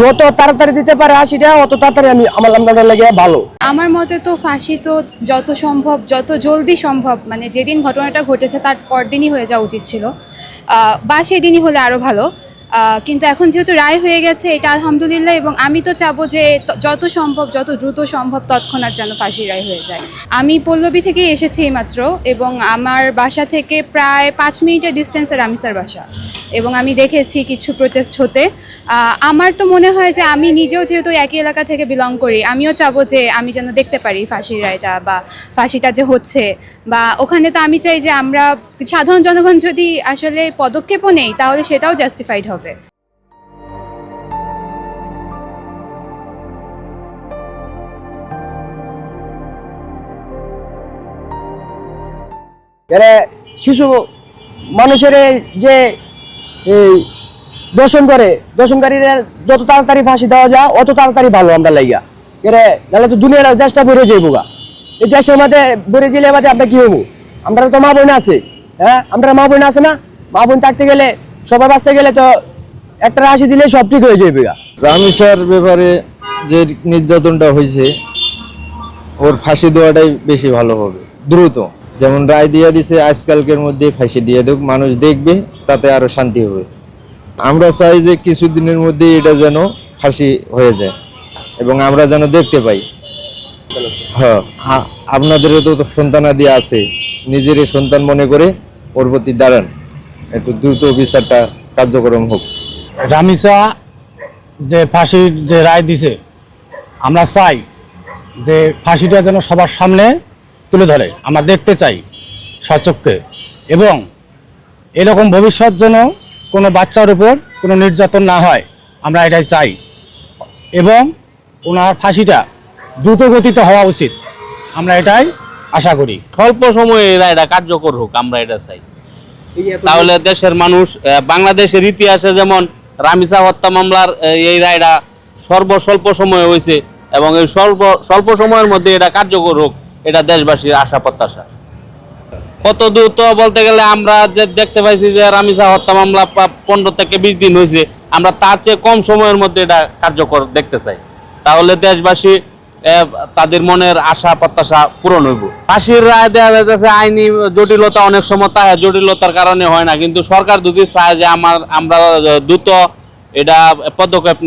যত তাড়াতাড়ি দিতে পারে ফাঁসিটা অত তাড়াতাড়ি আমার লাগে ভালো। আমার মতে তো ফাঁসি তো যত সম্ভব যত জলদি সম্ভব, মানে যেদিন ঘটনাটা ঘটেছে তার পরদিনই হয়ে যাওয়া উচিত ছিল, বা সেই দিনই হলে আরও ভালো। কিন্তু এখন যেহেতু রায় হয়ে গেছে এটা আলহামদুলিল্লাহ, এবং আমি তো চাবো যে যত সম্ভব যত দ্রুত সম্ভব তৎক্ষণাৎ যেন ফাঁসির রায় হয়ে যায়। আমি পল্লবী থেকে এসেছি এইমাত্র, এবং আমার বাসা থেকে প্রায় 5 মিনিটের ডিস্টেন্সে রামিসার বাসা, এবং আমি দেখেছি কিছু প্রোটেস্ট হতে। আমার তো মনে হয় যে আমি নিজেও যেহেতু একই এলাকা থেকে বিলং করি, আমিও চাবো যে আমি যেন দেখতে পারি ফাঁসির রায়টা বা ফাঁসিটা যে হচ্ছে, বা ওখানে তো আমি চাই যে আমরা সাধারণ জনগণ যদি আসলে পদক্ষেপও নেই তাহলে সেটাও জাস্টিফাইড হবে। শিশু মানুষের যে দর্শনকারীরা যত তাড়াতাড়ি ফাঁসি দেওয়া যায় অত তাড়াতাড়ি ভালো আমরা লাইগা। নাহলে তো দুনিয়ার দেশটা বেড়ে যাইবো গা। এই দেশের মধ্যে বেড়ে গেলে বাদে আমরা কি হবো? আমরা তো মা বোন আছে, হ্যাঁ আমরা মা বোন আছে না? মা বোন থাকতে গেলে সবাই বাঁচতে গেলে তো একটা ফাঁসি দিলে সব ঠিক হয়ে যাবে গা। রামিসার ব্যাপারে যে নির্যাতনটা হয়েছে ওর ফাঁসি দেওয়াটাই বেশি ভালো হবে, দ্রুত। যেমন রায় দিয়ে দিছে আজকালকের মধ্যে ফাঁসি দিয়ে দেখ, মানুষ দেখবে, তাতে আরো শান্তি হবে। আমরা চাই যে কিছুদিনের মধ্যে এটা যেন ফাঁসি হয়ে যায় এবং আমরা যেন দেখতে পাই। হ্যাঁ, আপনাদেরও তো সন্তানাদি আছে, নিজের সন্তান মনে করে ওর প্রতি দাঁড়ান, একটু দ্রুত বিচারটা কার্যক্রম হোক। রামিসা যে ফাঁসির যে রায় দিছে, আমরা চাই যে ফাঁসিটা যেন সবার সামনে তুলে ধরে, আমরা দেখতে চাই সচক্ষে, এবং এরকম ভবিষ্যৎ যেন কোনো বাচ্চার উপর কোনো নির্যাতন না হয়, আমরা এটাই চাই। এবং ওনার ফাঁসিটা দ্রুত গতিতে হওয়া উচিত, আমরা এটাই আশা করি। স্বল্প সময়ে রায়টা কার্যকর হোক, আমরা এটা চাই। তাহলে দেশের মানুষ, বাংলাদেশের ইতিহাসে যেমন রামিসা হত্যা মামলার এই রায়টা স্বল্প সময়ে হয়েছে, এবং এই স্বল্প সময়ের মধ্যে এটা কার্যকর হোক, এটা দেশবাসীর আশা প্রত্যাশা। কত দ্রুত বলতে গেলে আমরা যে দেখতে পাইছি যে রামিসা হত্যা মামলা 15 থেকে 20 দিন হয়েছে, আমরা তার চেয়ে কম সময়ের মধ্যে এটা কার্যকর দেখতে চাই। তাহলে দেশবাসী তাদের মনের আশা প্রত্যাশা পূরণ হইব। ফাঁসির রায় দেওয়া যাচ্ছে আইনি জটিলতা, অনেক সময় তা জটিলতার কারণে হয় না, কিন্তু সরকার যদি চায় যে আমরা দ্রুত এটা পদক্ষেপ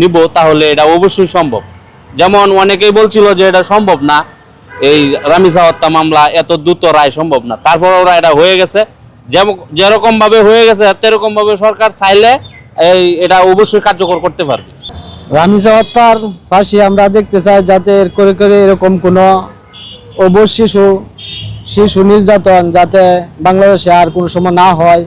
নিব, তাহলে এটা অবশ্যই সম্ভব। যেমন অনেকেই বলছিল যে এটা সম্ভব না, এই রামিসা হত্যা মামলা এত দ্রুত রায় সম্ভব না, তারপরেও রায়টা হয়ে গেছে। যেরকম ভাবে হয়ে গেছে সেরকম ভাবে সরকার চাইলে এটা অবশ্যই কার্যকর করতে পারবে। রামিসা হত্যার ফাঁসি আমরা দেখতে চাই যাতে করে এরকম কোনো শিশু নির্যাতন যাতে বাংলাদেশে আর কোনো সময় না হয়।